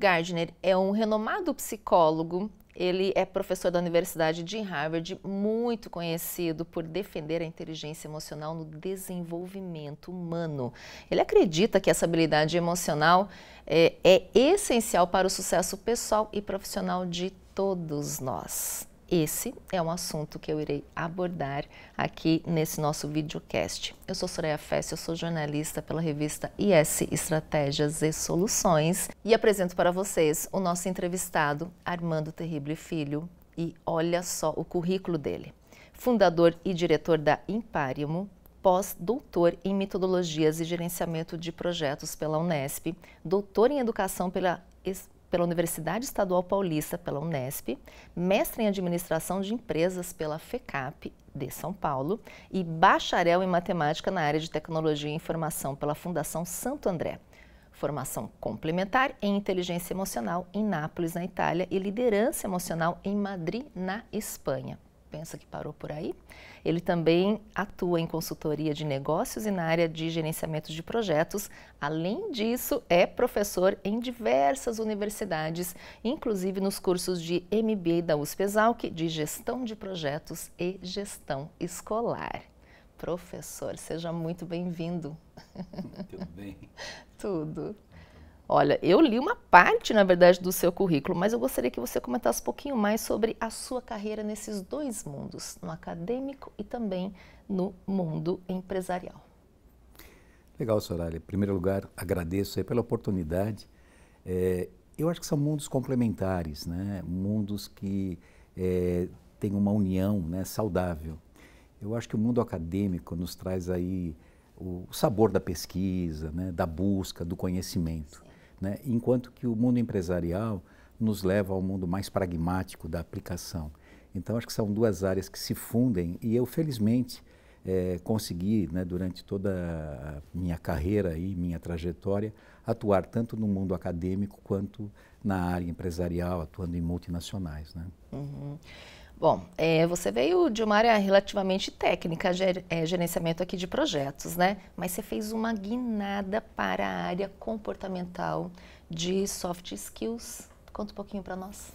Gardner é um renomado psicólogo. Ele é professor da Universidade de Harvard, muito conhecido por defender a inteligência emocional no desenvolvimento humano. Ele acredita que essa habilidade emocional é essencial para o sucesso pessoal e profissional de todos nós. Esse é um assunto que eu irei abordar aqui nesse nosso videocast. Eu sou Soraya Fess, eu sou jornalista pela revista IS Estratégias e Soluções e apresento para vocês o nosso entrevistado, Armando Terrible Filho, e olha só o currículo dele. Fundador e diretor da Imparium, pós-doutor em metodologias e gerenciamento de projetos pela Unesp, doutor em educação pela Universidade Estadual Paulista, pela Unesp, mestre em administração de empresas pela FECAP de São Paulo e bacharel em matemática na área de tecnologia e informação pela Fundação Santo André. Formação complementar em inteligência emocional em Nápoles, na Itália, e liderança emocional em Madrid, na Espanha. Pensa que parou por aí? Ele também atua em consultoria de negócios e na área de gerenciamento de projetos. Além disso, é professor em diversas universidades, inclusive nos cursos de MBA da USP-Exalc, de gestão de projetos e gestão escolar. Professor, seja muito bem-vindo. Tudo bem? Tudo. Olha, eu li uma parte, na verdade, do seu currículo, mas eu gostaria que você comentasse um pouquinho mais sobre a sua carreira nesses dois mundos, no acadêmico e também no mundo empresarial. Legal, Soraya. Em primeiro lugar, agradeço aí pela oportunidade. Eu acho que são mundos complementares, né? Mundos que têm uma união, né, saudável. Eu acho que o mundo acadêmico nos traz aí o sabor da pesquisa, né, da busca, do conhecimento. Né? Enquanto que o mundo empresarial nos leva ao mundo mais pragmático da aplicação. Então, acho que são duas áreas que se fundem e eu, felizmente, consegui, né, durante toda a minha carreira e minha trajetória, atuar tanto no mundo acadêmico quanto na área empresarial, atuando em multinacionais. Né? Uhum. Bom, você veio de uma área relativamente técnica, gerenciamento aqui de projetos, né? Mas você fez uma guinada para a área comportamental de soft skills. Conta um pouquinho para nós.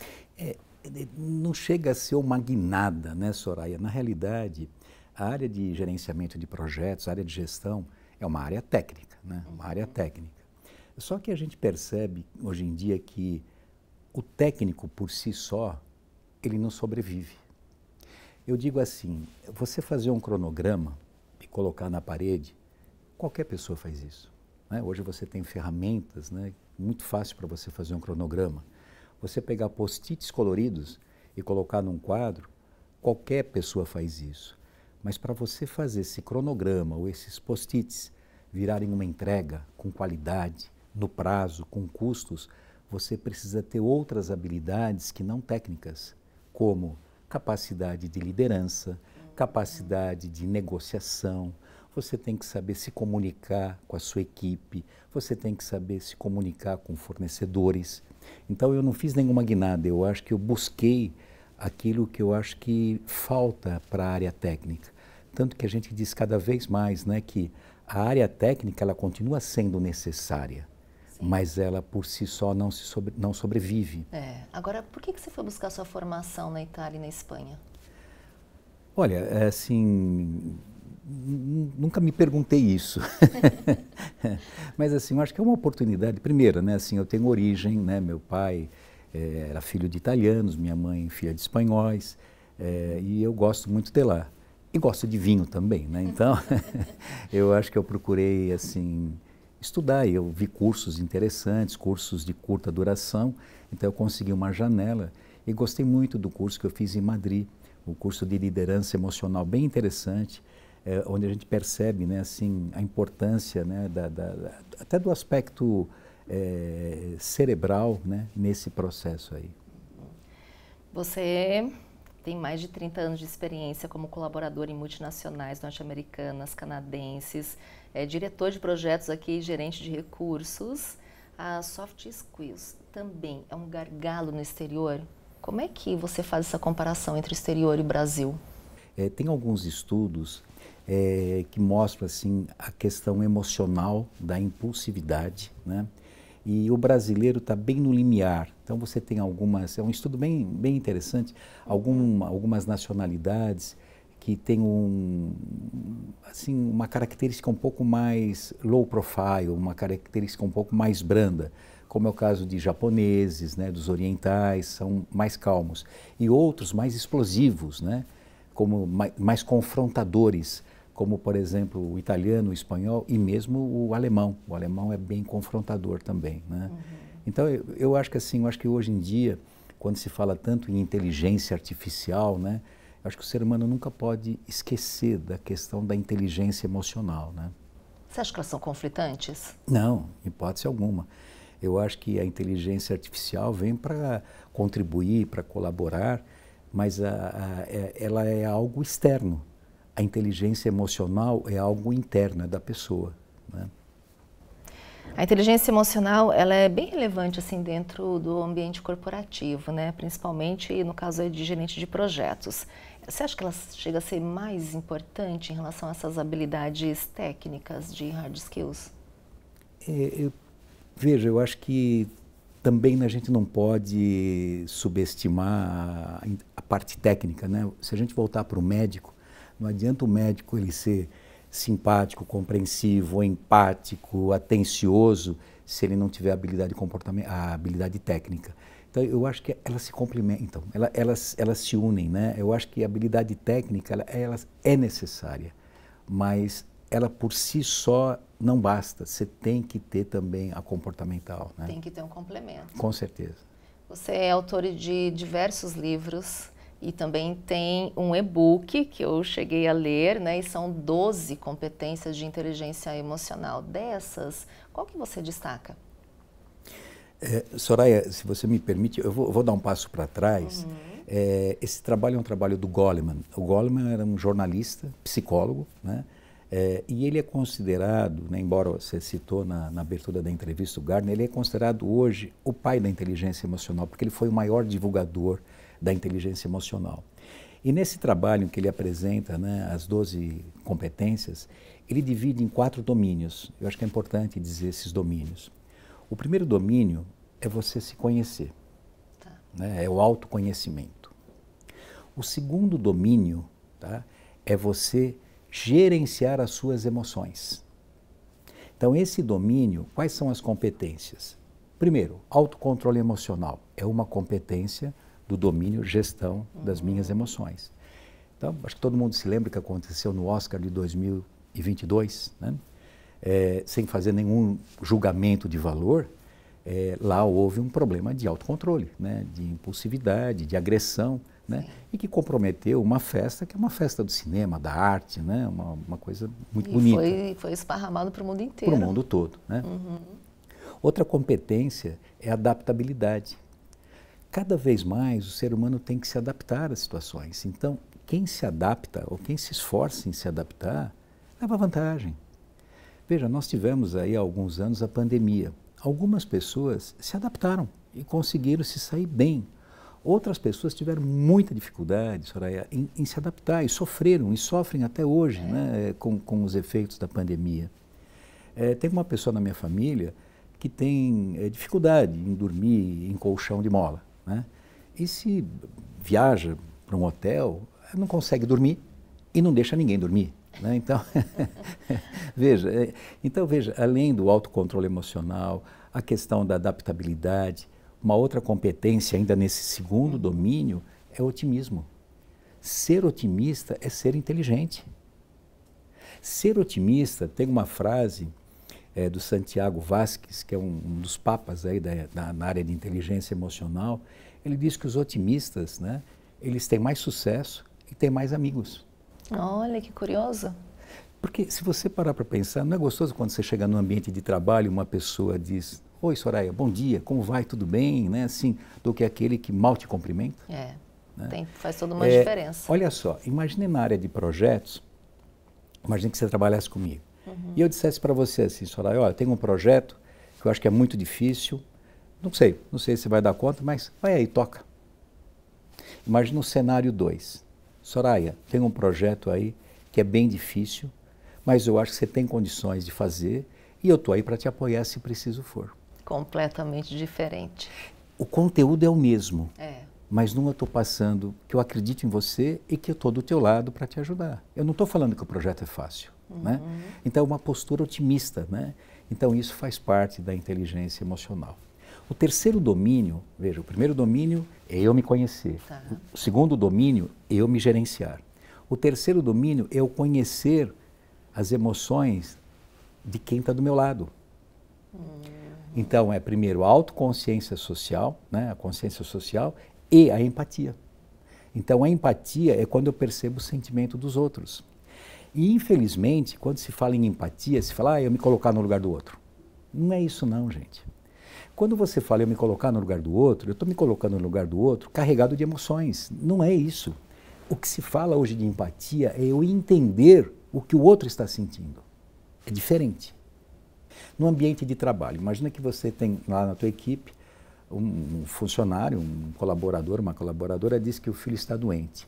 Não chega a ser uma guinada, né, Soraya? Na realidade, a área de gerenciamento de projetos, a área de gestão, é uma área técnica, né? Uma área técnica. Só que a gente percebe hoje em dia que o técnico por si só, ele não sobrevive. Eu digo assim, você fazer um cronograma e colocar na parede, qualquer pessoa faz isso. Né? Hoje você tem ferramentas, né, muito fácil para você fazer um cronograma. Você pegar post-its coloridos e colocar num quadro, qualquer pessoa faz isso. Mas para você fazer esse cronograma ou esses post-its virarem uma entrega com qualidade, no prazo, com custos, você precisa ter outras habilidades que não técnicas, como capacidade de liderança, capacidade de negociação, você tem que saber se comunicar com a sua equipe, você tem que saber se comunicar com fornecedores. Então eu não fiz nenhuma guinada, eu acho que eu busquei aquilo que eu acho que falta para a área técnica. Tanto que a gente diz cada vez mais, né, que a área técnica ela continua sendo necessária. Sim. Mas ela por si só não sobrevive. Agora, por que você foi buscar sua formação na Itália e na Espanha? Olha, assim, nunca me perguntei isso. Mas assim, eu acho que é uma oportunidade. Primeiro, né, assim, eu tenho origem, né, meu pai era filho de italianos, minha mãe filha de espanhóis, e eu gosto muito de lá. E gosto de vinho também, né? Então, eu acho que eu procurei, assim, estudar. Eu vi cursos interessantes, cursos de curta duração, então eu consegui uma janela e gostei muito do curso que eu fiz em Madrid, o curso de liderança emocional, bem interessante, onde a gente percebe, né, assim, a importância, né, até do aspecto cerebral, né, nesse processo aí. Você tem mais de 30 anos de experiência como colaborador em multinacionais norte-americanas, canadenses, diretor de projetos aqui, gerente de recursos. A soft skills também é um gargalo no exterior? Como é que você faz essa comparação entre o exterior e o Brasil? Tem alguns estudos que mostram assim, a questão emocional da impulsividade, né? E o brasileiro está bem no limiar. Então você tem algumas, é um estudo bem interessante, algumas nacionalidades que têm assim, uma característica um pouco mais low profile, uma característica um pouco mais branda, como é o caso de japoneses, né, dos orientais, são mais calmos. E outros mais explosivos, né, como mais confrontadores, como, por exemplo, o italiano, o espanhol e mesmo o alemão. O alemão é bem confrontador também, né? Então, eu acho que assim, eu acho que hoje em dia, quando se fala tanto em inteligência artificial, né, eu acho que o ser humano nunca pode esquecer da questão da inteligência emocional, né? Você acha que elas são conflitantes? Não, hipótese alguma. Eu acho que a inteligência artificial vem para contribuir, para colaborar, mas ela é algo externo. A inteligência emocional é algo interno, é da pessoa, né? A inteligência emocional, ela é bem relevante assim dentro do ambiente corporativo, né? Principalmente no caso aí de gerente de projetos. Você acha que ela chega a ser mais importante em relação a essas habilidades técnicas de hard skills? Veja, eu acho que também a gente não pode subestimar a parte técnica, né? Se a gente voltar para o médico, não adianta o médico ele ser simpático, compreensivo, empático, atencioso, se ele não tiver a habilidade a habilidade técnica. Então, eu acho que elas se complementam, elas se unem, né? Eu acho que a habilidade técnica, ela é necessária, mas ela por si só não basta. Você tem que ter também a comportamental, né? Tem que ter um complemento. Com certeza. Você é autor de diversos livros e também tem um e-book que eu cheguei a ler, né? E são 12 competências de inteligência emocional. Dessas, qual que você destaca? Soraya, se você me permite, eu vou dar um passo para trás. Esse trabalho é um trabalho do Goleman. O Goleman era um jornalista, psicólogo, né? E ele é considerado, né, embora você citou na abertura da entrevista o Gardner, ele é considerado hoje o pai da inteligência emocional, porque ele foi o maior divulgador da inteligência emocional. E nesse trabalho em que ele apresenta, né, as 12 competências, ele divide em 4 domínios. Eu acho que é importante dizer esses domínios. O primeiro domínio é você se conhecer, né, é o autoconhecimento. O segundo domínio, tá, é você gerenciar as suas emoções. Então, esse domínio, quais são as competências? Primeiro, autocontrole emocional é uma competência do domínio gestão das minhas emoções. Então, acho que todo mundo se lembra que aconteceu no Oscar de 2022, né? Sem fazer nenhum julgamento de valor, lá houve um problema de autocontrole, né? De impulsividade, de agressão, né? E que comprometeu uma festa que é uma festa do cinema, da arte, né? Uma coisa muito bonita. Foi esparramado para o mundo inteiro. Para o mundo todo, né? Outra competência é a adaptabilidade. Cada vez mais o ser humano tem que se adaptar às situações. Então, quem se adapta ou quem se esforça em se adaptar, leva vantagem. Veja, nós tivemos aí há alguns anos a pandemia. Algumas pessoas se adaptaram e conseguiram se sair bem. Outras pessoas tiveram muita dificuldade, Soraya, em se adaptar e sofreram e sofrem até hoje, né, com os efeitos da pandemia. Tem uma pessoa na minha família que tem dificuldade em dormir em colchão de mola, né? E se viaja para um hotel, não consegue dormir e não deixa ninguém dormir, né? Então, veja, além do autocontrole emocional, a questão da adaptabilidade, uma outra competência ainda nesse segundo domínio é o otimismo. Ser otimista é ser inteligente. Ser otimista, tem uma frase do Santiago Vázquez, que é um dos papas aí na área de inteligência emocional. Ele diz que os otimistas, né, eles têm mais sucesso e têm mais amigos. Olha, que curioso. Porque se você parar para pensar, não é gostoso quando você chega num ambiente de trabalho e uma pessoa diz: "Oi, Soraya, bom dia, como vai, tudo bem?", né? Assim, do que aquele que mal te cumprimenta. Né? Faz toda uma diferença. Olha só, imagine na área de projetos, imagine que você trabalhasse comigo. E eu dissesse para você assim: "Soraya, olha, tem um projeto que eu acho que é muito difícil, não sei se vai dar conta, mas vai aí, toca". Imagina o cenário 2. "Soraya, tem um projeto aí que é bem difícil, mas eu acho que você tem condições de fazer e eu estou aí para te apoiar se preciso for". Completamente diferente. O conteúdo é o mesmo, É. mas não eu estou passando que eu acredito em você e que eu estou do teu lado para te ajudar. Eu não estou falando que o projeto é fácil, né? Então, é uma postura otimista, né? Então, isso faz parte da inteligência emocional. O terceiro domínio, veja, o primeiro domínio é eu me conhecer. Tá. O segundo domínio é eu me gerenciar. O terceiro domínio é eu conhecer as emoções de quem está do meu lado. Então, é primeiro a autoconsciência social, né, a consciência social e a empatia. Então, a empatia é quando eu percebo o sentimento dos outros. E, infelizmente, quando se fala em empatia, se fala, eu me colocar no lugar do outro. Não é isso não, gente. Quando você fala eu me colocar no lugar do outro, eu estou me colocando no lugar do outro carregado de emoções. Não é isso. O que se fala hoje de empatia é eu entender o que o outro está sentindo. É diferente. No ambiente de trabalho, imagina que você tem lá na tua equipe um funcionário, um colaborador, uma colaboradora diz que o filho está doente.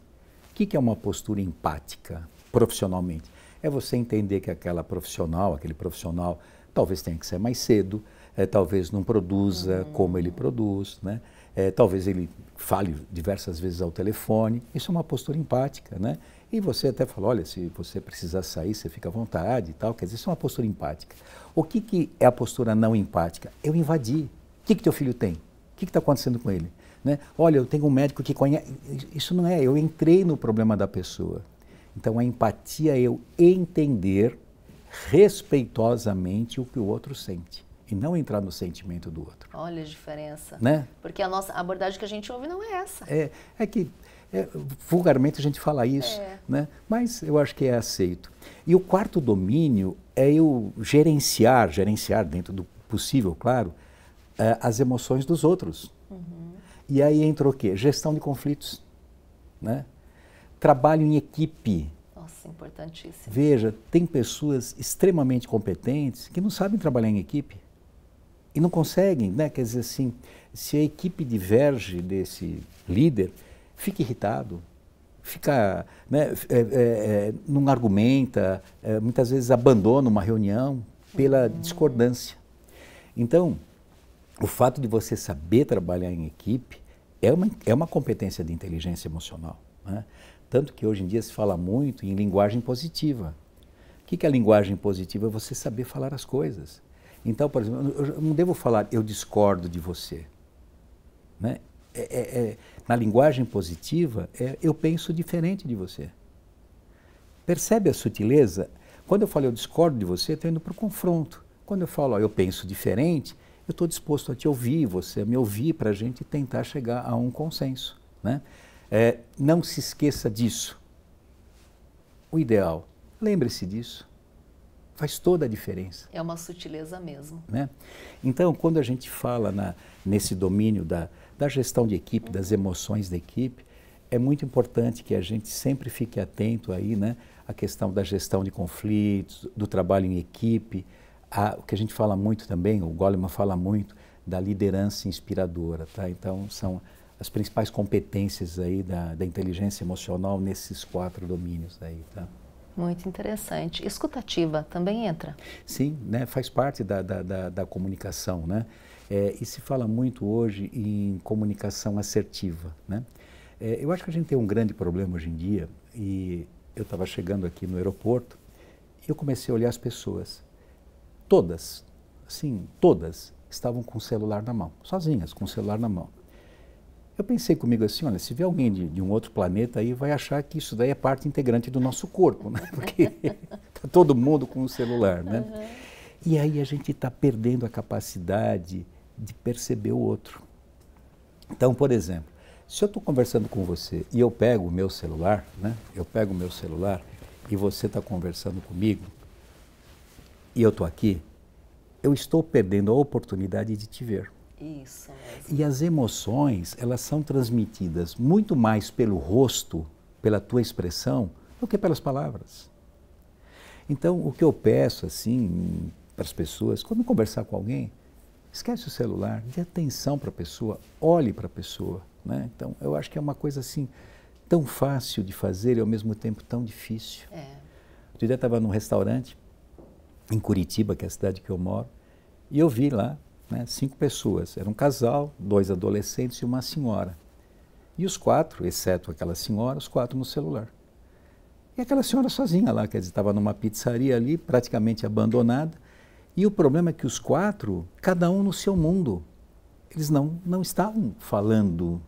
O que é uma postura empática profissionalmente? É você entender que aquele profissional talvez tenha que ser mais cedo, talvez não produza como ele produz, né? Talvez ele fale diversas vezes ao telefone. Isso é uma postura empática, né? E você até fala, olha, se você precisar sair, você fica à vontade e tal. Quer dizer, isso é uma postura empática. O que é a postura não empática? Eu invadi. O que teu filho tem? O que está acontecendo com ele? Né? Olha, eu tenho um médico que conhece... Isso não é, eu entrei no problema da pessoa. Então, a empatia é eu entender respeitosamente o que o outro sente. E não entrar no sentimento do outro. Olha a diferença. Né? Porque a nossa abordagem que a gente ouve não é essa. É que vulgarmente a gente fala isso, né? Mas eu acho que é aceito. E o quarto domínio é eu gerenciar dentro do possível, claro, as emoções dos outros. E aí entra o quê? Gestão de conflitos, né? Trabalho em equipe. Nossa, importantíssimo. Veja, tem pessoas extremamente competentes que não sabem trabalhar em equipe. E não conseguem, né? Quer dizer assim, se a equipe diverge desse líder, fica irritado, né, não argumenta, muitas vezes abandona uma reunião pela discordância. Então, o fato de você saber trabalhar em equipe é uma competência de inteligência emocional, né? Tanto que hoje em dia se fala muito em linguagem positiva. O que é a linguagem positiva? É você saber falar as coisas. Então, por exemplo, eu não devo falar eu discordo de você, né? Na linguagem positiva, eu penso diferente de você. Percebe a sutileza? Quando eu falo eu discordo de você, eu estou indo para o confronto. Quando eu falo eu penso diferente, eu estou disposto a te ouvir, você a me ouvir, para a gente tentar chegar a um consenso, né? Não se esqueça disso. O ideal, lembre-se disso. Faz toda a diferença. É uma sutileza mesmo. Né? Então, quando a gente fala nesse domínio da gestão de equipe, das emoções da equipe, é muito importante que a gente sempre fique atento aí, né, à questão da gestão de conflitos, do trabalho em equipe, o que a gente fala muito também, o Goleman fala muito, da liderança inspiradora. Tá? Então, são as principais competências aí da inteligência emocional nesses 4 domínios aí, tá? Muito interessante. Escutativa também entra? Sim, né, faz parte da comunicação, né? E se fala muito hoje em comunicação assertiva, né? Eu acho que a gente tem um grande problema hoje em dia, e eu estava chegando aqui no aeroporto e eu comecei a olhar as pessoas. Todas, assim, todas estavam com o celular na mão, sozinhas, com o celular na mão. Eu pensei comigo assim, olha, se vier alguém de um outro planeta aí, vai achar que isso daí é parte integrante do nosso corpo, né? Porque está todo mundo com o celular, né? E aí a gente está perdendo a capacidade de perceber o outro. Então, por exemplo, se eu estou conversando com você e eu pego o meu celular, né? Eu pego o meu celular e você está conversando comigo e eu estou aqui, eu estou perdendo a oportunidade de te ver. Isso mesmo. E as emoções, elas são transmitidas muito mais pelo rosto, pela tua expressão, do que pelas palavras. Então, o que eu peço, assim, para as pessoas, quando conversar com alguém, esquece o celular, dê atenção para a pessoa, olhe para a pessoa, né? Então, eu acho que é uma coisa, assim, tão fácil de fazer e, ao mesmo tempo, tão difícil. Outro dia eu estava num restaurante, em Curitiba, que é a cidade que eu moro, e eu vi lá né? 5 pessoas. Era um casal, 2 adolescentes e uma senhora. E os 4, exceto aquela senhora, os 4 no celular. E aquela senhora sozinha lá, quer dizer, estava numa pizzaria ali, praticamente abandonada. E o problema é que os 4, cada um no seu mundo, eles não estavam falando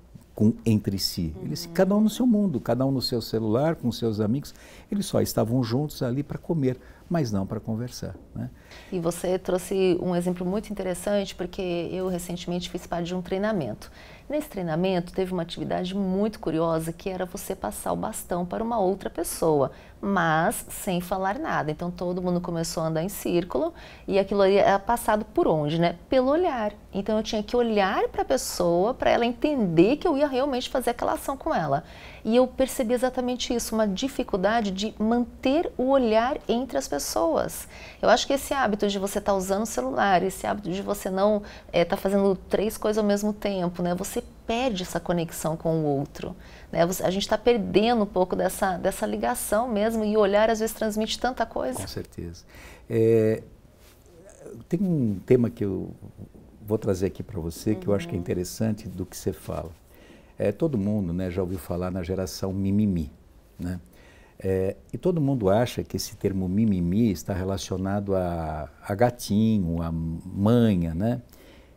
entre si. Eles, cada um no seu mundo, cada um no seu celular, com seus amigos. Eles só estavam juntos ali para comer, mas não para conversar, né? E você trouxe um exemplo muito interessante, porque eu recentemente fiz parte de um treinamento. Nesse treinamento teve uma atividade muito curiosa, que era você passar o bastão para uma outra pessoa, mas sem falar nada. Então todo mundo começou a andar em círculo e aquilo ali era passado por onde, né? Pelo olhar. Então eu tinha que olhar para a pessoa, para ela entender que eu ia realmente fazer aquela ação com ela. E eu percebi exatamente isso, uma dificuldade de manter o olhar entre as pessoas. Eu acho que esse hábito de você estar usando o celular, esse hábito de você não estar fazendo 3 coisas ao mesmo tempo, né? Você perde essa conexão com o outro, né? A gente está perdendo um pouco dessa ligação mesmo, e o olhar às vezes transmite tanta coisa. Com certeza. Tem um tema que eu vou trazer aqui para você, que eu acho que é interessante do que você fala. Todo mundo, né, já ouviu falar na geração mimimi, né? E todo mundo acha que esse termo mimimi está relacionado a gatinho, a manha, né?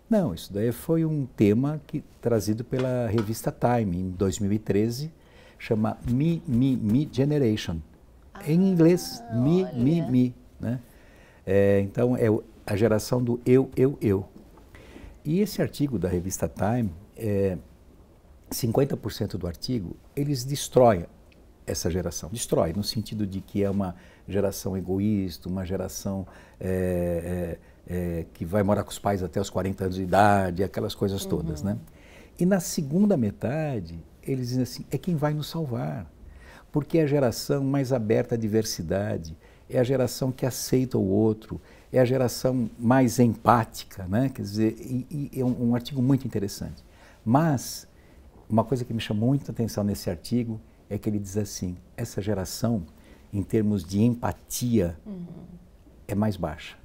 Não, isso daí foi um tema trazido pela revista Time, em 2013, chama Me Generation. Em inglês, Me, né? Então, é a geração do eu. E esse artigo da revista Time, 50% do artigo, eles destroem essa geração. Destrói, no sentido de que é uma geração egoísta, uma geração que vai morar com os pais até os 40 anos de idade, aquelas coisas todas, né? E na segunda metade, eles dizem assim, é quem vai nos salvar, porque é a geração mais aberta à diversidade, é a geração que aceita o outro, é a geração mais empática, né? Quer dizer, e é um artigo muito interessante. Mas uma coisa que me chamou muita atenção nesse artigo é que ele diz assim, essa geração, em termos de empatia, é mais baixa.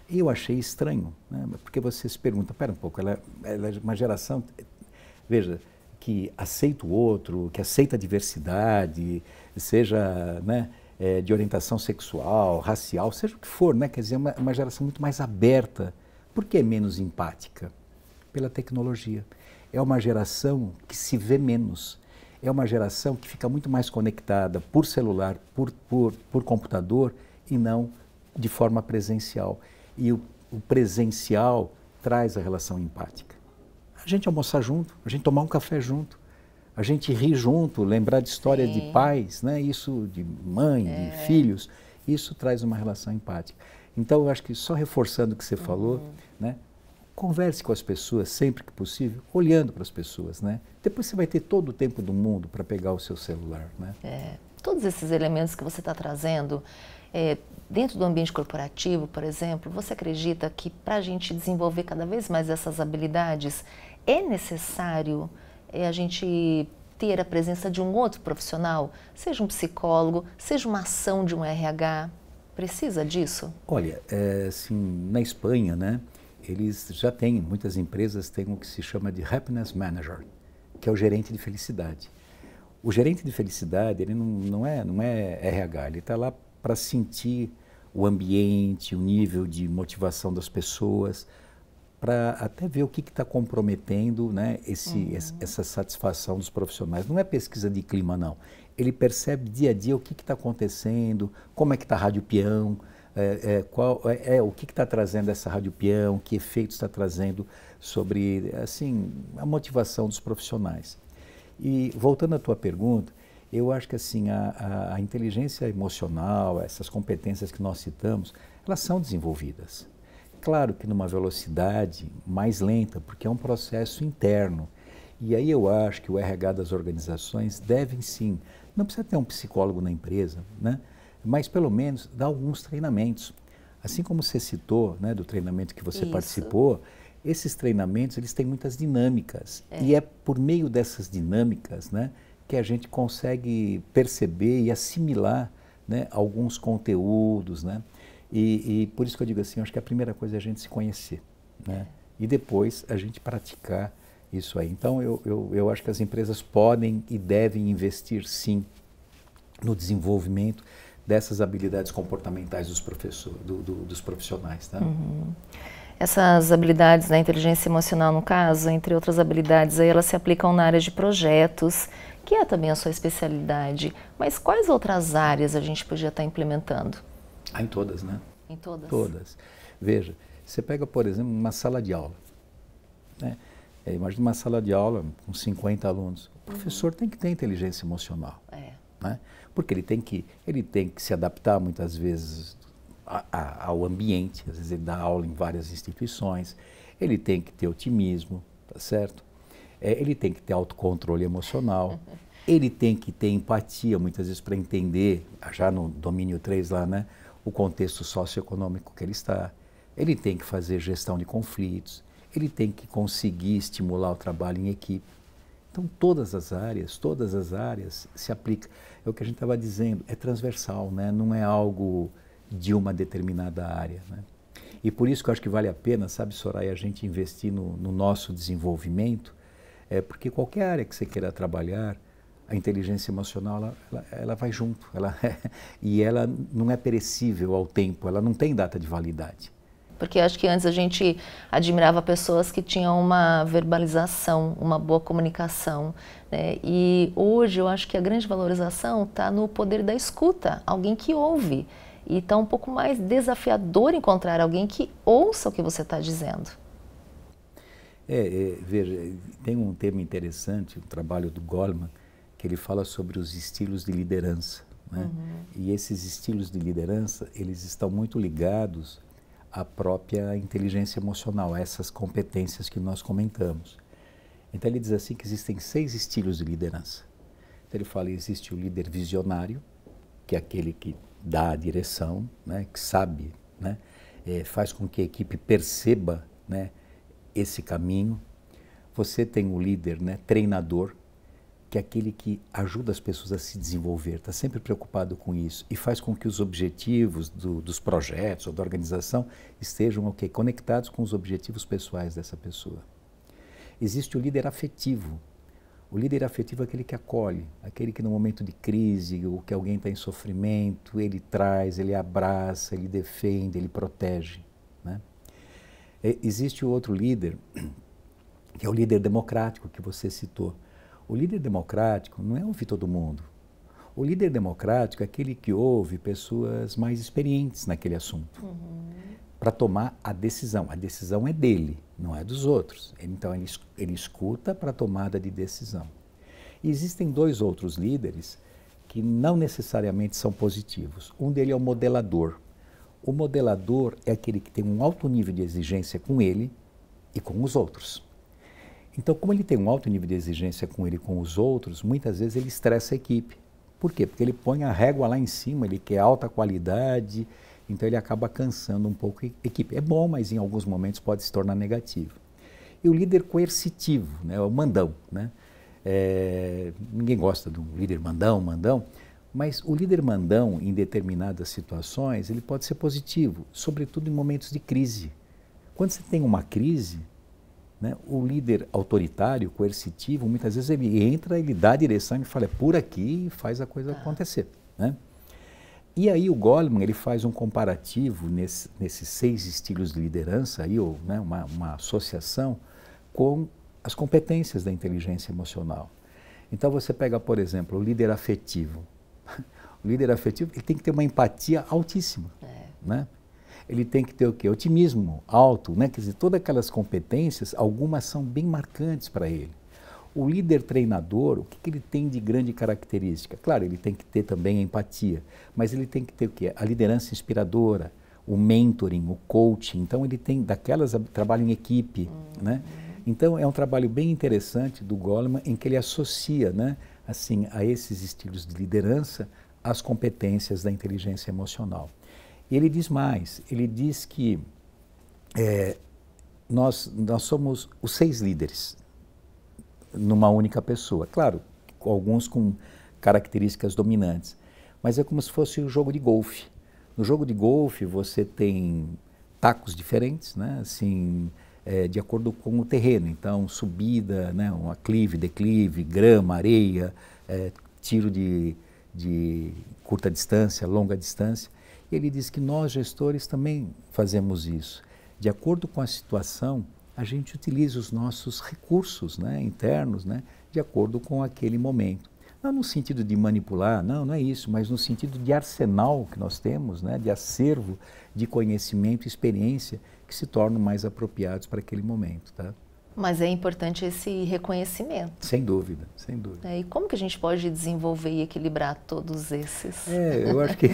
E eu achei estranho, né? Porque você se pergunta, pera um pouco, ela é uma geração, veja, que aceita o outro, que aceita a diversidade, seja, né, de orientação sexual, racial, seja o que for, né? Quer dizer, uma geração muito mais aberta. Por que é menos empática? Pela tecnologia. É uma geração que se vê menos. É uma geração que fica muito mais conectada por celular, por computador, e não de forma presencial. E o presencial traz a relação empática. A gente almoçar junto, a gente tomar um café junto, a gente rir junto, lembrar de história de pais, né? Isso de mãe, de filhos, isso traz uma relação empática. Então, eu acho que só reforçando o que você falou, né? Converse com as pessoas sempre que possível, olhando para as pessoas, né? Depois você vai ter todo o tempo do mundo para pegar o seu celular, né? Todos esses elementos que você está trazendo, dentro do ambiente corporativo, por exemplo, você acredita que para a gente desenvolver cada vez mais essas habilidades, é necessário a gente ter a presença de um outro profissional, seja um psicólogo, seja uma ação de um RH? Precisa disso? Olha, assim, na Espanha, né? Eles já têm, muitas empresas têm o que se chama de Happiness Manager, que é o gerente de felicidade. O gerente de felicidade, ele não é RH, ele está lá para sentir o ambiente, o nível de motivação das pessoas, para até ver o que está comprometendo, né, essa satisfação dos profissionais. Não é pesquisa de clima, não. Ele percebe dia a dia o que está acontecendo, como é que está a Rádio Peão, o que está trazendo essa Rádio Peão, que efeitos está trazendo sobre, assim, a motivação dos profissionais. E voltando à tua pergunta, eu acho que assim, a inteligência emocional, essas competências que nós citamos, elas são desenvolvidas. Claro que numa velocidade mais lenta, porque é um processo interno. E aí eu acho que o RH das organizações devem sim, não precisa ter um psicólogo na empresa, né? Mas pelo menos dar alguns treinamentos. Assim como você citou, né, do treinamento que você participou, esses treinamentos eles têm muitas dinâmicas. E é por meio dessas dinâmicas, né, que a gente consegue perceber e assimilar, né, alguns conteúdos, né? E por isso que eu digo assim, eu acho que a primeira coisa é a gente se conhecer, né? e depois a gente praticar isso aí. Então, eu acho que as empresas podem e devem investir, sim, no desenvolvimento dessas habilidades comportamentais dos profissionais. Tá? Essas habilidades da inteligência emocional, no caso, entre outras habilidades, aí, elas se aplicam na área de projetos, que é também a sua especialidade. Mas quais outras áreas a gente podia estar implementando? Em todas, né? Em todas? Todas. Veja, você pega, por exemplo, uma sala de aula. Né? Imagina uma sala de aula com 50 alunos. O professor tem que ter inteligência emocional. Né? Porque ele tem que se adaptar muitas vezes ao ambiente. Às vezes ele dá aula em várias instituições. Ele tem que ter otimismo, tá certo? Ele tem que ter autocontrole emocional. Ele tem que ter empatia, muitas vezes, para entender, já no domínio 3 lá, né, o contexto socioeconômico que ele está. Ele tem que fazer gestão de conflitos. Ele tem que conseguir estimular o trabalho em equipe. Então, todas as áreas se aplicam. É o que a gente estava dizendo, é transversal, né? Não é algo de uma determinada área. Né? E por isso que eu acho que vale a pena, sabe, Soraya, a gente investir no nosso desenvolvimento, porque qualquer área que você queira trabalhar, a inteligência emocional, ela vai junto. E ela não é perecível ao tempo, ela não tem data de validade. Porque acho que antes a gente admirava pessoas que tinham uma verbalização, uma boa comunicação, né? E hoje eu acho que a grande valorização está no poder da escuta, alguém que ouve. E está um pouco mais desafiador encontrar alguém que ouça o que você está dizendo. Veja, tem um tema interessante, o trabalho do Goleman, que ele fala sobre os estilos de liderança. Né? E esses estilos de liderança, eles estão muito ligados à própria inteligência emocional, a essas competências que nós comentamos. Então ele diz assim que existem 6 estilos de liderança. Então ele fala que existe o líder visionário, que é aquele que dá a direção, né, que sabe, né, faz com que a equipe perceba, né, esse caminho. Você tem o líder, né, treinador, que é aquele que ajuda as pessoas a se desenvolver, está sempre preocupado com isso e faz com que os objetivos dos projetos ou da organização estejam conectados com os objetivos pessoais dessa pessoa. Existe o líder afetivo. O líder afetivo é aquele que acolhe, aquele que no momento de crise ou que alguém está em sofrimento, ele traz, ele abraça, ele defende, ele protege. Né? Existe o outro líder, que é o líder democrático que você citou. O líder democrático não é ouvir todo mundo. O líder democrático é aquele que ouve pessoas mais experientes naquele assunto, para tomar a decisão. A decisão é dele, não é dos outros. Então ele escuta para a tomada de decisão. E existem 2 outros líderes que não necessariamente são positivos. Um deles é o modelador. O modelador é aquele que tem um alto nível de exigência com ele e com os outros. Então, como ele tem um alto nível de exigência com ele e com os outros, muitas vezes ele estressa a equipe. Por quê? Porque ele põe a régua lá em cima, ele quer alta qualidade, então ele acaba cansando um pouco a equipe. É bom, mas em alguns momentos pode se tornar negativo. E o líder coercitivo, né, o mandão. Né? Ninguém gosta de um líder mandão, mas o líder mandão, em determinadas situações, ele pode ser positivo, sobretudo em momentos de crise. Quando você tem uma crise, né, o líder autoritário, coercitivo, muitas vezes ele entra, ele dá a direção e fala, é por aqui e faz a coisa acontecer. Né? E aí o Goleman, ele faz um comparativo nesses 6 estilos de liderança, aí, ou, né, uma associação com as competências da inteligência emocional. Então você pega, por exemplo, o líder afetivo. O líder afetivo ele tem que ter uma empatia altíssima. Né? Ele tem que ter o quê? Otimismo alto, né? Quer dizer, todas aquelas competências, algumas são bem marcantes para ele. O líder treinador, o que ele tem de grande característica? Claro, ele tem que ter também a empatia, mas ele tem que ter o quê? A liderança inspiradora, o mentoring, o coaching. Então ele tem trabalho em equipe, né? Então é um trabalho bem interessante do Goleman em que ele associa, né, assim, a esses estilos de liderança as competências da inteligência emocional. E ele diz mais, ele diz que nós somos os 6 líderes numa única pessoa. Claro, alguns com características dominantes, mas é como se fosse um jogo de golfe. No jogo de golfe você tem tacos diferentes, né? Assim, de acordo com o terreno. Então, subida, né, um aclive, declive, grama, areia, tiro de curta distância, longa distância. E ele diz que nós, gestores, também fazemos isso. De acordo com a situação, a gente utiliza os nossos recursos, né, internos, né, de acordo com aquele momento. Não no sentido de manipular, não é isso, mas no sentido de arsenal que nós temos, né, de acervo de conhecimento e experiência que se tornam mais apropriados para aquele momento. Tá? Mas é importante esse reconhecimento. Sem dúvida, sem dúvida. E como que a gente pode desenvolver e equilibrar todos esses? Eu acho que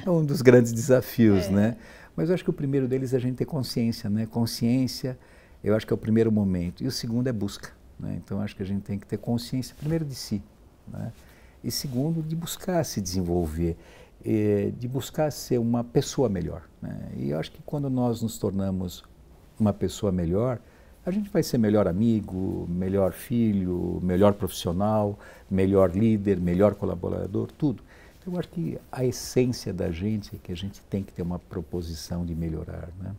é um dos grandes desafios, né? Mas eu acho que o primeiro deles é a gente ter consciência, né? Consciência, eu acho que é o primeiro momento. E o segundo é busca, né? Então, acho que a gente tem que ter consciência, primeiro, de si, né? E segundo, de buscar se desenvolver, de buscar ser uma pessoa melhor, né? E eu acho que quando nós nos tornamos uma pessoa melhor, a gente vai ser melhor amigo, melhor filho, melhor profissional, melhor líder, melhor colaborador, tudo. Então, eu acho que a essência da gente é que a gente tem que ter uma proposição de melhorar, né?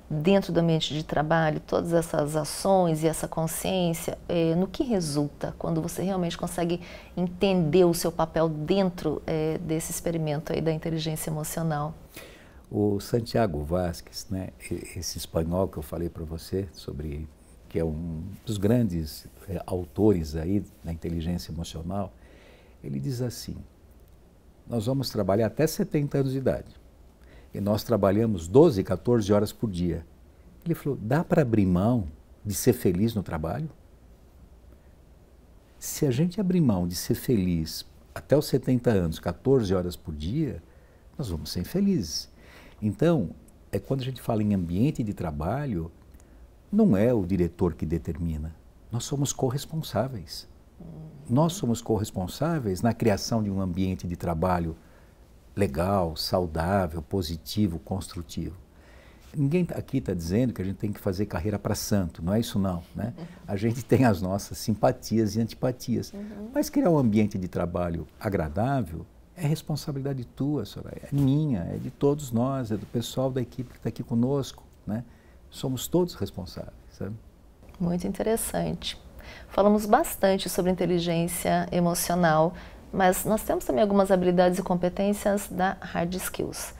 Dentro do ambiente de trabalho, todas essas ações e essa consciência, no que resulta quando você realmente consegue entender o seu papel dentro desse experimento aí da inteligência emocional? O Santiago Vázquez, né, esse espanhol que eu falei para você sobre, que é um dos grandes autores aí da inteligência emocional, ele diz assim: nós vamos trabalhar até 70 anos de idade e nós trabalhamos 12, 14 horas por dia. Ele falou, dá para abrir mão de ser feliz no trabalho? Se a gente abrir mão de ser feliz até os 70 anos, 14 horas por dia, nós vamos ser infelizes. Então, quando a gente fala em ambiente de trabalho, não é o diretor que determina, nós somos corresponsáveis. Nós somos corresponsáveis na criação de um ambiente de trabalho legal, saudável, positivo, construtivo. Ninguém aqui está dizendo que a gente tem que fazer carreira para santo, não é isso não, né? A gente tem as nossas simpatias e antipatias, mas criar um ambiente de trabalho agradável é responsabilidade tua, Soraya, é minha, é de todos nós, é do pessoal da equipe que está aqui conosco, né? Somos todos responsáveis, sabe? Muito interessante. Falamos bastante sobre inteligência emocional, mas nós temos também algumas habilidades e competências da hard skills.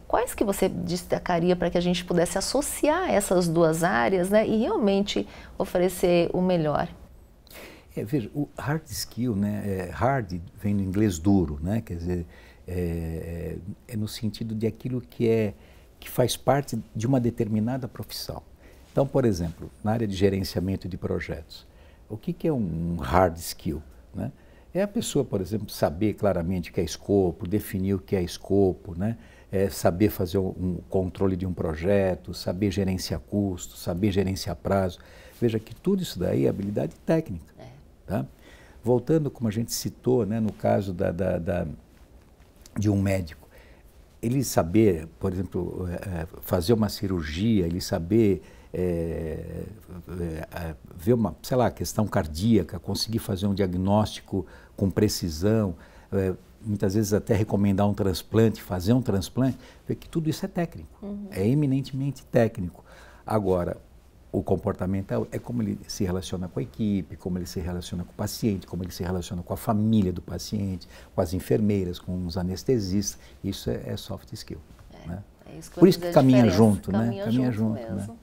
Quais que você destacaria para que a gente pudesse associar essas duas áreas, né, e realmente oferecer o melhor? Veja, o hard skill, né, hard vem do inglês duro, né, quer dizer, é no sentido de aquilo que faz parte de uma determinada profissão. Então, por exemplo, na área de gerenciamento de projetos, o que é um hard skill, né? É a pessoa, por exemplo, saber claramente o que é escopo, definir o que é escopo, né? Saber fazer um controle de um projeto, saber gerenciar custos, saber gerenciar prazo. Veja que tudo isso daí é habilidade técnica. Tá? Voltando, como a gente citou, né, no caso de um médico, ele saber, por exemplo, fazer uma cirurgia, ele saber ver uma, sei lá, questão cardíaca, conseguir fazer um diagnóstico com precisão, muitas vezes até recomendar um transplante, fazer um transplante, ver que tudo isso é técnico, é eminentemente técnico. Agora, o comportamental é como ele se relaciona com a equipe, como ele se relaciona com o paciente, como ele se relaciona com a família do paciente, com as enfermeiras, com os anestesistas. Isso é soft skill. Né? Por isso que caminha junto, né? Caminha junto mesmo.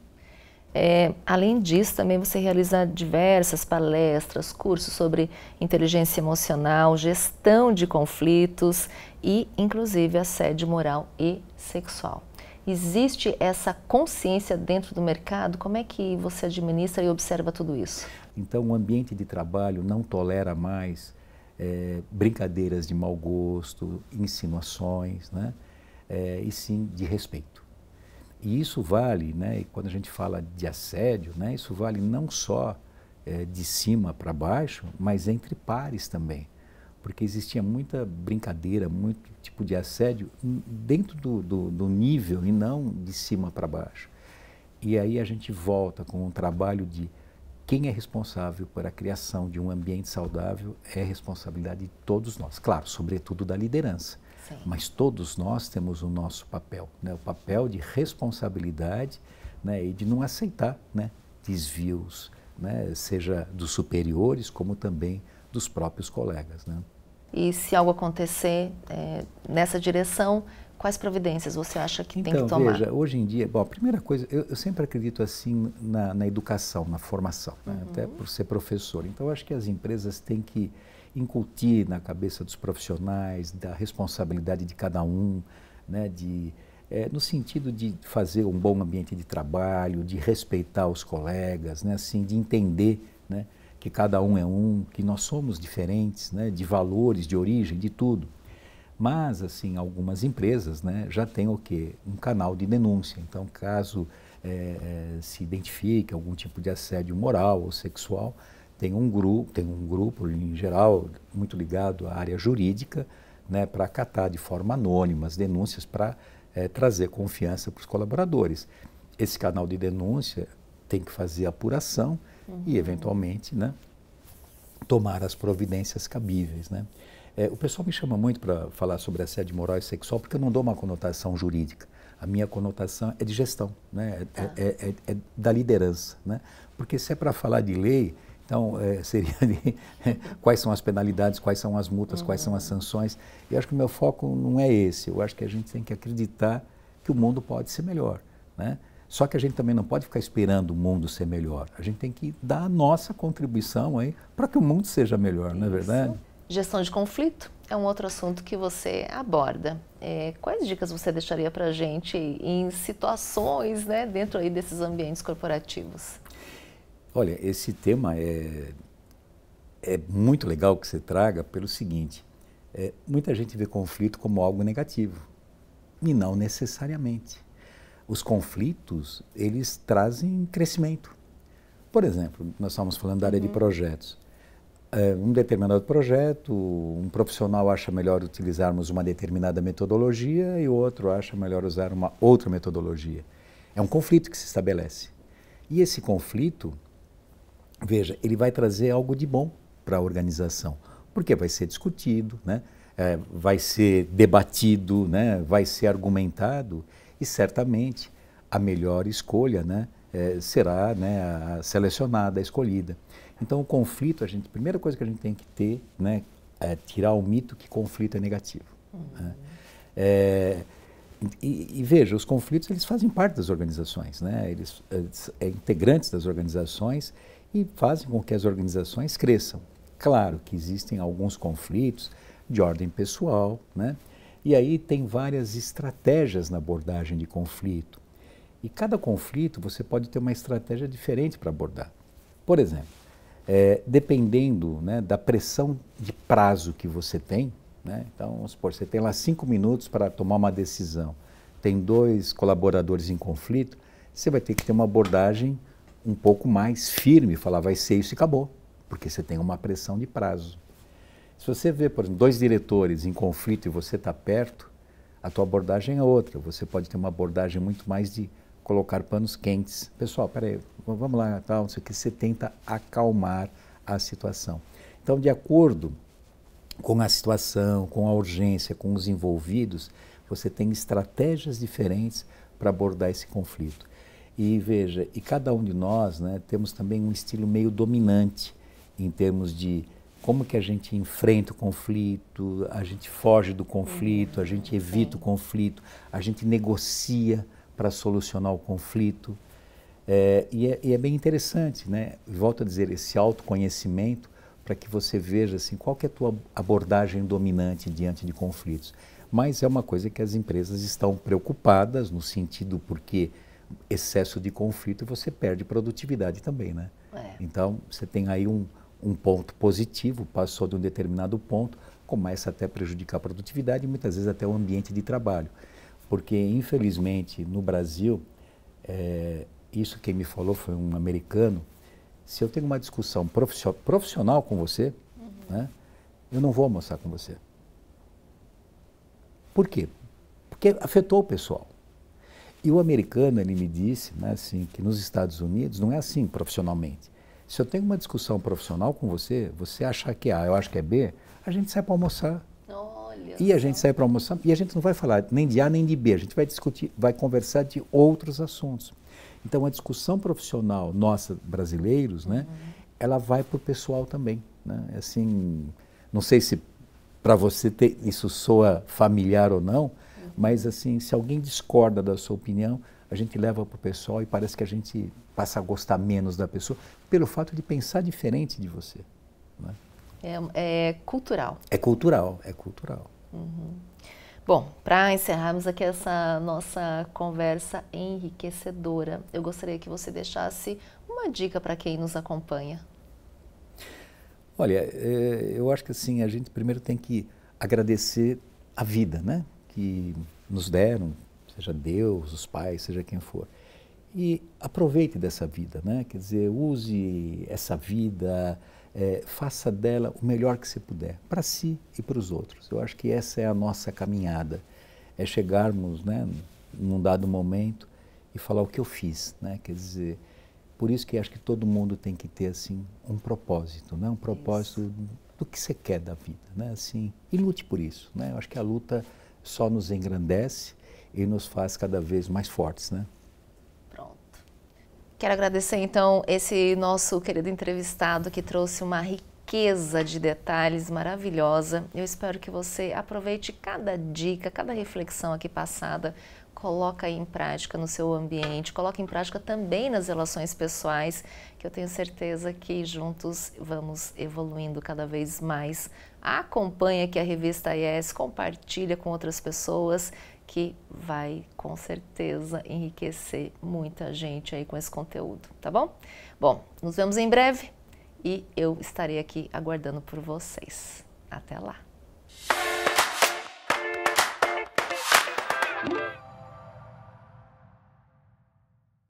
Né? Além disso, também você realiza diversas palestras, cursos sobre inteligência emocional, gestão de conflitos e, inclusive, assédio moral e sexual. Existe essa consciência dentro do mercado? Como é que você administra e observa tudo isso? Então, o ambiente de trabalho não tolera mais brincadeiras de mau gosto, insinuações, né? E sim de respeito. E isso vale, né, quando a gente fala de assédio, né, isso vale não só de cima para baixo, mas entre pares também. Porque existia muita brincadeira, muito tipo de assédio dentro do nível e não de cima para baixo. E aí a gente volta com um trabalho de quem é responsável por a criação de um ambiente saudável é responsabilidade de todos nós. Claro, sobretudo da liderança. Sim. Mas todos nós temos o nosso papel, né? O papel de responsabilidade né, e de não aceitar, né, desvios, né, seja dos superiores como também dos próprios colegas, né. E se algo acontecer nessa direção, quais providências você acha que tem que tomar? Veja, hoje em dia, bom, a primeira coisa, eu sempre acredito assim na educação, na formação, né, até por ser professor. Então, eu acho que as empresas têm que incutir na cabeça dos profissionais da responsabilidade de cada um, né, no sentido de fazer um bom ambiente de trabalho, de respeitar os colegas, né, assim, de entender, né, que cada um é um, que nós somos diferentes, né, de valores, de origem, de tudo. Mas, assim, algumas empresas, né, já têm o quê? Um canal de denúncia. Então, caso se identifique algum tipo de assédio moral ou sexual, tem um grupo, em geral, muito ligado à área jurídica, né, para acatar de forma anônima as denúncias, para trazer confiança para os colaboradores. Esse canal de denúncia tem que fazer apuração e, eventualmente, né, tomar as providências cabíveis, né. O pessoal me chama muito para falar sobre assédio moral e sexual, porque eu não dou uma conotação jurídica. A minha conotação é de gestão, né, é da liderança, né. Porque se é para falar de lei, então seria de quais são as penalidades, quais são as multas, quais são as sanções. E acho que o meu foco não é esse. Eu acho que a gente tem que acreditar que o mundo pode ser melhor, né. Só que a gente também não pode ficar esperando o mundo ser melhor. A gente tem que dar a nossa contribuição aí para que o mundo seja melhor, não é verdade? Gestão de conflito é um outro assunto que você aborda. Quais dicas você deixaria para a gente em situações, né, dentro aí desses ambientes corporativos? Olha, esse tema é muito legal que você traga pelo seguinte, muita gente vê conflito como algo negativo, e não necessariamente. Os conflitos, eles trazem crescimento. Por exemplo, nós estamos falando da área de projetos. Um determinado projeto, um profissional acha melhor utilizarmos uma determinada metodologia e o outro acha melhor usar uma outra metodologia. É um conflito que se estabelece. E esse conflito, veja, ele vai trazer algo de bom para a organização, porque vai ser discutido, né? Vai ser debatido, né? Vai ser argumentado e certamente a melhor escolha, né, será, né, a selecionada, a escolhida. Então o conflito, a primeira coisa que a gente tem que ter, né, é tirar o mito que conflito é negativo. Né? E veja, os conflitos eles fazem parte das organizações, né? Eles integrantes das organizações e fazem com que as organizações cresçam. Claro que existem alguns conflitos de ordem pessoal, né? E aí tem várias estratégias na abordagem de conflito. E cada conflito você pode ter uma estratégia diferente para abordar. Por exemplo, dependendo, né, da pressão de prazo que você tem, né? Então, vamos supor, você tem lá 5 minutos para tomar uma decisão, tem 2 colaboradores em conflito, você vai ter que ter uma abordagem um pouco mais firme, falar vai ser isso e acabou, porque você tem uma pressão de prazo. Se você vê, por exemplo, 2 diretores em conflito e você está perto, a tua abordagem é outra. Você pode ter uma abordagem muito mais de colocar panos quentes. Pessoal, peraí, vamos lá, tal, não sei o que. Você tenta acalmar a situação. Então, de acordo com a situação, com a urgência, com os envolvidos, você tem estratégias diferentes para abordar esse conflito. E veja, e cada um de nós, né, temos também um estilo meio dominante em termos de como que a gente enfrenta o conflito, a gente foge do conflito, a gente evita o conflito, a gente negocia para solucionar o conflito. E é bem interessante, né? Volto a dizer, esse autoconhecimento para que você veja assim, qual que é a tua abordagem dominante diante de conflitos. Mas é uma coisa que as empresas estão preocupadas no sentido porque excesso de conflito você perde produtividade também, né? Então, você tem aí um ponto positivo, passou de um determinado ponto, começa até a prejudicar a produtividade e muitas vezes até o ambiente de trabalho. Porque, infelizmente, no Brasil, isso quem me falou foi um americano, se eu tenho uma discussão profissional com você, né, eu não vou almoçar com você. Por quê? Porque afetou o pessoal. E o americano, ele me disse, né, assim, que nos Estados Unidos não é assim profissionalmente. Se eu tenho uma discussão profissional com você, você achar que é A, eu acho que é B, a gente sai para almoçar. Olha e a gente sai para almoçar e a gente não vai falar nem de A nem de B, a gente vai discutir, vai conversar de outros assuntos. Então, a discussão profissional nossa, brasileiros, né, ela vai para o pessoal também. Né? Assim, não sei se para você isso soa familiar ou não, mas assim, se alguém discorda da sua opinião, a gente leva para o pessoal e parece que a gente passa a gostar menos da pessoa pelo fato de pensar diferente de você. Né? É cultural. É cultural, é cultural. Bom, para encerrarmos aqui essa nossa conversa enriquecedora, eu gostaria que você deixasse uma dica para quem nos acompanha. Olha, eu acho que assim, a gente primeiro tem que agradecer a vida, né? Que nos deram, seja Deus, os pais, seja quem for. E aproveite dessa vida, né? Quer dizer, use essa vida, faça dela o melhor que você puder, para si e para os outros. Eu acho que essa é a nossa caminhada, é chegarmos, né, num dado momento e falar o que eu fiz, né? Quer dizer, por isso que acho que todo mundo tem que ter assim um propósito, né? Um propósito do que você quer da vida, né? Assim, e lute por isso, né? Eu acho que a luta só nos engrandece e nos faz cada vez mais fortes, né? Quero agradecer então esse nosso querido entrevistado que trouxe uma riqueza de detalhes maravilhosa. Eu espero que você aproveite cada dica, cada reflexão aqui passada, coloca aí em prática no seu ambiente, coloca em prática também nas relações pessoais, que eu tenho certeza que juntos vamos evoluindo cada vez mais. Acompanhe aqui a revista IES, compartilha com outras pessoas, que vai com certeza enriquecer muita gente aí com esse conteúdo, tá bom? Bom, nos vemos em breve e eu estarei aqui aguardando por vocês. Até lá!